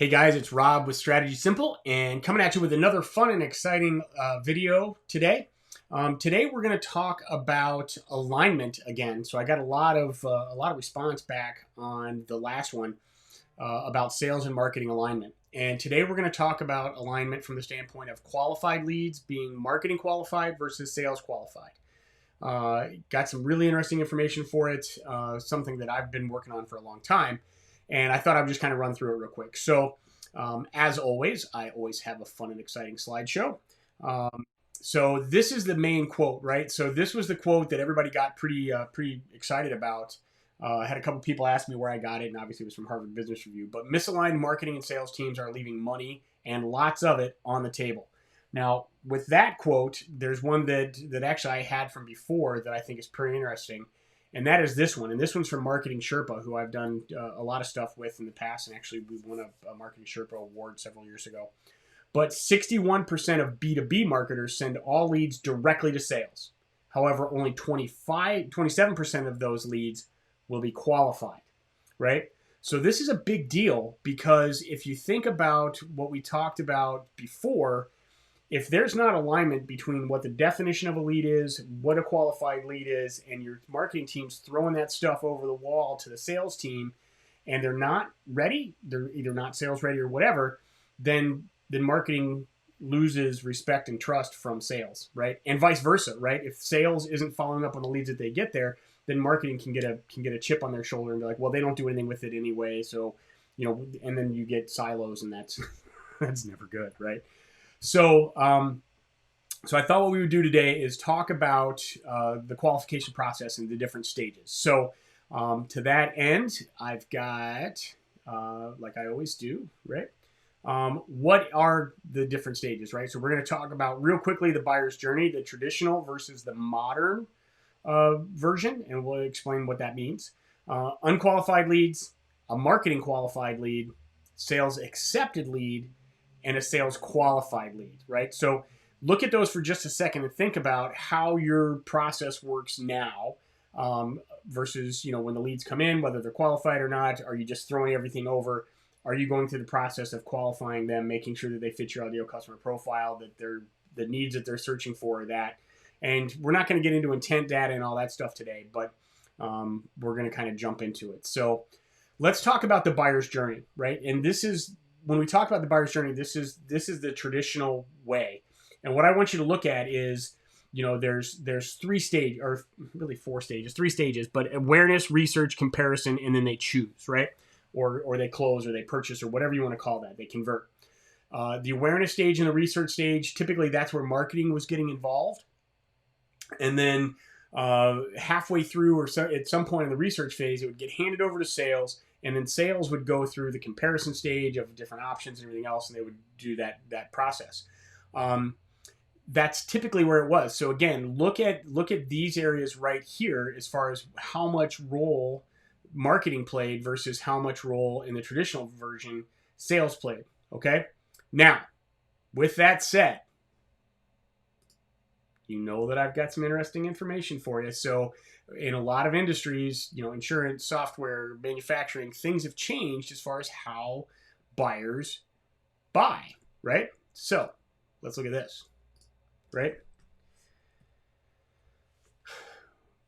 Hey guys, it's Rob with Strategy Simple and coming at you with another fun and exciting video today. Today we're going to talk about alignment again. So I got a lot of response back on the last one about sales and marketing alignment. And today we're going to talk about alignment from the standpoint of qualified leads being marketing qualified versus sales qualified. Got some really interesting information for it, something that I've been working on for a long time. And I thought I would just kind of run through it real quick. So as always, I always have a fun and exciting slideshow. So this is the main quote, right? So this was the quote that everybody got pretty excited about. I had a couple people ask me where I got it, and obviously it was from Harvard Business Review. But misaligned marketing and sales teams are leaving money and lots of it on the table. Now, with that quote, there's one that actually I had from before that I think is pretty interesting. And that is this one. And this one's from Marketing Sherpa, who I've done a lot of stuff with in the past. And actually, we won a Marketing Sherpa award several years ago. But 61% of B2B marketers send all leads directly to sales. However, only 27% of those leads will be qualified, right? So this is a big deal because if you think about what we talked about before, if there's not alignment between what the definition of a lead is, what a qualified lead is, and your marketing team's throwing that stuff over the wall to the sales team, and they're not ready, they're either not sales ready or whatever, then marketing loses respect and trust from sales, right? And vice versa, right? If sales isn't following up on the leads that they get there, then marketing can get a chip on their shoulder and be like, well, they don't do anything with it anyway, so and then you get silos, and that's that's never good, right? So, so I thought what we would do today is talk about the qualification process and the different stages. So, to that end, I've got, like I always do, right? What are the different stages, right? So we're going to talk about real quickly the buyer's journey, the traditional versus the modern version, and we'll explain what that means. Unqualified leads, a marketing qualified lead, sales accepted lead, and a sales qualified lead, right? So look at those for just a second and think about how your process works now versus, when the leads come in, whether they're qualified or not. Are you just throwing everything over? Are you going through the process of qualifying them, making sure that they fit your ideal customer profile, that the needs that they're searching for are that? And we're not going to get into intent data and all that stuff today, but we're going to kind of jump into it. So let's talk about the buyer's journey, right? And this is, when we talk about the buyer's journey, this is the traditional way. And what I want you to look at is, there's three stages, or really four stages, three stages, but awareness, research, comparison, and then they choose, right? Or they close, or they purchase, or whatever you want to call that, they convert. The awareness stage and the research stage, typically that's where marketing was getting involved. And then halfway through, or at some point in the research phase, it would get handed over to sales. And then sales would go through the comparison stage of different options and everything else, and they would do that process. That's typically where it was. So again, look at these areas right here as far as how much role marketing played versus how much role in the traditional version sales played. Okay? Now, with that said, you know that I've got some interesting information for you. So in a lot of industries, insurance, software, manufacturing, things have changed as far as how buyers buy, right? So let's look at this, right?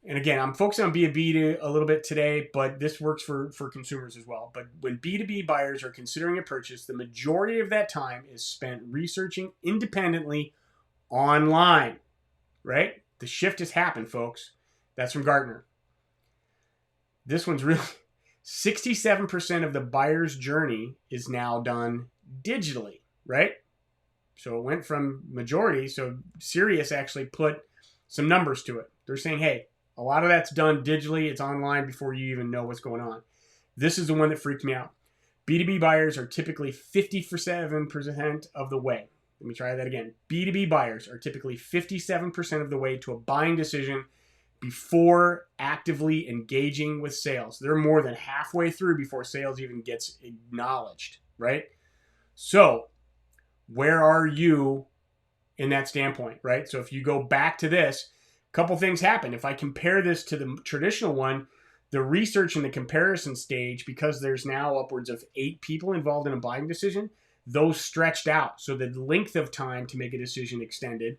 And again, I'm focusing on B2B a little bit today, but this works for consumers as well. But when B2B buyers are considering a purchase, the majority of that time is spent researching independently online, right? The shift has happened, folks. That's from Gartner. This one's really 67% of the buyer's journey is now done digitally, right? So it went from majority. So Sirius actually put some numbers to it. They're saying, hey, a lot of that's done digitally. It's online before you even know what's going on. This is the one that freaked me out. B2B buyers are typically 57% of the way. Let me try that again. B2B buyers are typically 57% of the way to a buying decision before actively engaging with sales. They're more than halfway through before sales even gets acknowledged, right? So where are you in that standpoint, right? So if you go back to this, a couple things happen. If I compare this to the traditional one, The research and the comparison stage, because there's now upwards of 8 people involved in a buying decision, those stretched out. So the length of time to make a decision extended.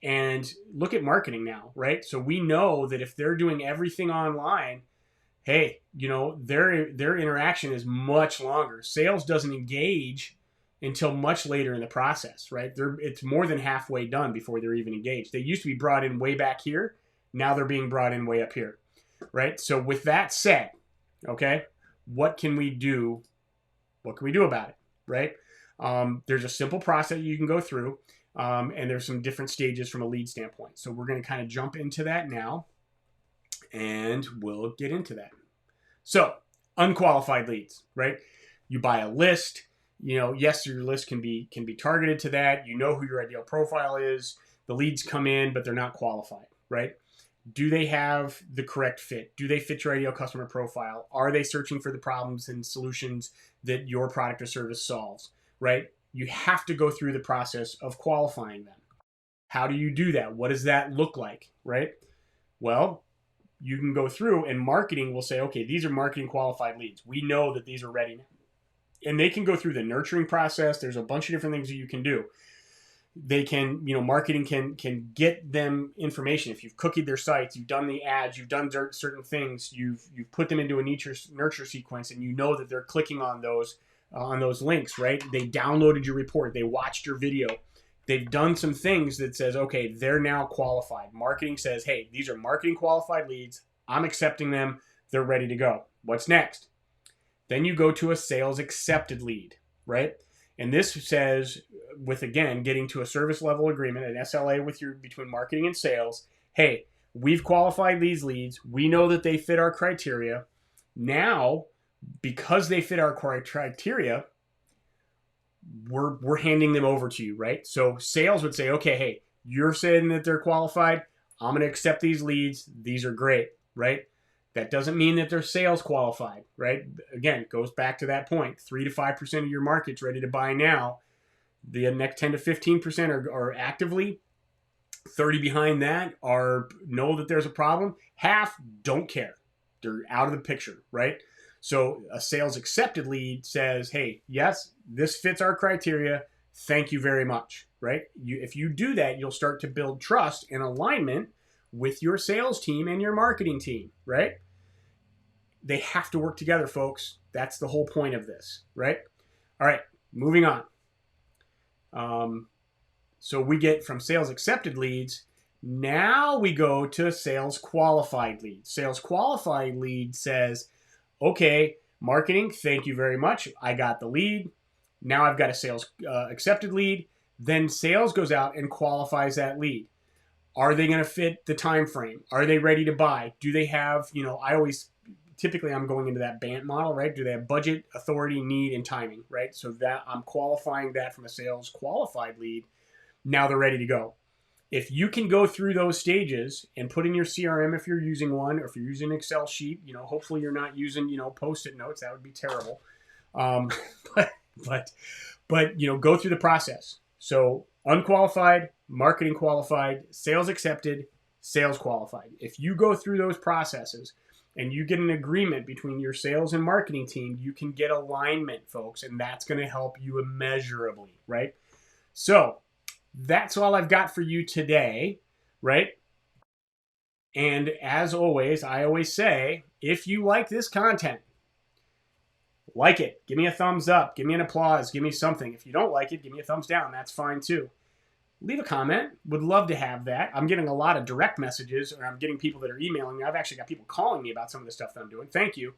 And look at marketing now, right? So we know that if they're doing everything online, hey, their interaction is much longer. Sales doesn't engage until much later in the process, right? It's more than halfway done before they're even engaged. They used to be brought in way back here. Now they're being brought in way up here, right? So with that said, okay, what can we do? What can we do about it, right? There's a simple process you can go through, and there's some different stages from a lead standpoint. So we're going to kind of jump into that now, and we'll get into that. So unqualified leads, right? You buy a list. Yes, your list can be targeted to that. You know who your ideal profile is. The leads come in, but they're not qualified, right? Do they have the correct fit? Do they fit your ideal customer profile? Are they searching for the problems and solutions that your product or service solves, right? You have to go through the process of qualifying them. How do you do that? What does that look like, right? Well, you can go through, and marketing will say, okay, these are marketing qualified leads. We know that these are ready now. And they can go through the nurturing process. There's a bunch of different things that you can do. They can, marketing can get them information. If you've cookied their sites, you've done the ads, you've done certain things, you've put them into a nurture sequence, and you know that they're clicking on those links, right? They downloaded your report, they watched your video, they've done some things that says, okay, they're now qualified. Marketing says, hey, these are marketing qualified leads. I'm accepting them. They're ready to go. What's next? Then you go to a sales accepted lead, right? And this says, with, again, getting to a service level agreement, an SLA between marketing and sales, hey, we've qualified these leads. We know that they fit our criteria. Now, because they fit our criteria, we're handing them over to you, right? So sales would say, okay, hey, you're saying that they're qualified. I'm going to accept these leads. These are great, right? That doesn't mean that they're sales qualified, right? Again, it goes back to that point. 3 to 5% of your market's ready to buy now. The next 10 to 15% are actively. 30 behind that know that there's a problem. Half don't care. They're out of the picture, right? So a sales accepted lead says, hey, yes, this fits our criteria. Thank you very much, right? If you do that, you'll start to build trust and alignment with your sales team and your marketing team, right? They have to work together, folks. That's the whole point of this, right? All right, moving on. So we get from sales accepted leads. Now we go to sales qualified leads. Sales qualified lead says, okay, marketing, thank you very much. I got the lead. Now I've got a sales accepted lead. Then sales goes out and qualifies that lead. Are they going to fit the time frame? Are they ready to buy? Do they have, typically I'm going into that BANT model, right? Do they have budget, authority, need, and timing, right? So that I'm qualifying that from a sales qualified lead. Now they're ready to go. If you can go through those stages and put in your CRM if you're using one, or if you're using an Excel sheet, hopefully you're not using, Post-it notes. That would be terrible. But go through the process. So unqualified, marketing qualified, sales accepted, sales qualified. If you go through those processes and you get an agreement between your sales and marketing team, you can get alignment, folks, and that's going to help you immeasurably, right? So that's all I've got for you today, right? And as always, I always say, if you like this content, like it, give me a thumbs up, give me an applause, give me something. If you don't like it, give me a thumbs down. That's fine too. Leave a comment. Would love to have that. I'm getting a lot of direct messages, or I'm getting people that are emailing me. I've actually got people calling me about some of the stuff that I'm doing. Thank you.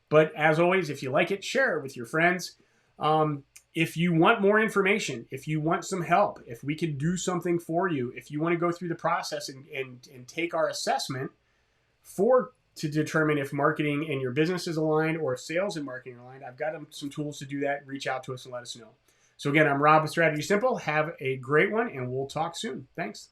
But as always, if you like it, share it with your friends. If you want more information, if you want some help, if we can do something for you, if you want to go through the process and take our assessment to determine if marketing and your business is aligned or if sales and marketing are aligned, I've got some tools to do that. Reach out to us and let us know. So again, I'm Rob with Strategy Simple. Have a great one, and we'll talk soon. Thanks.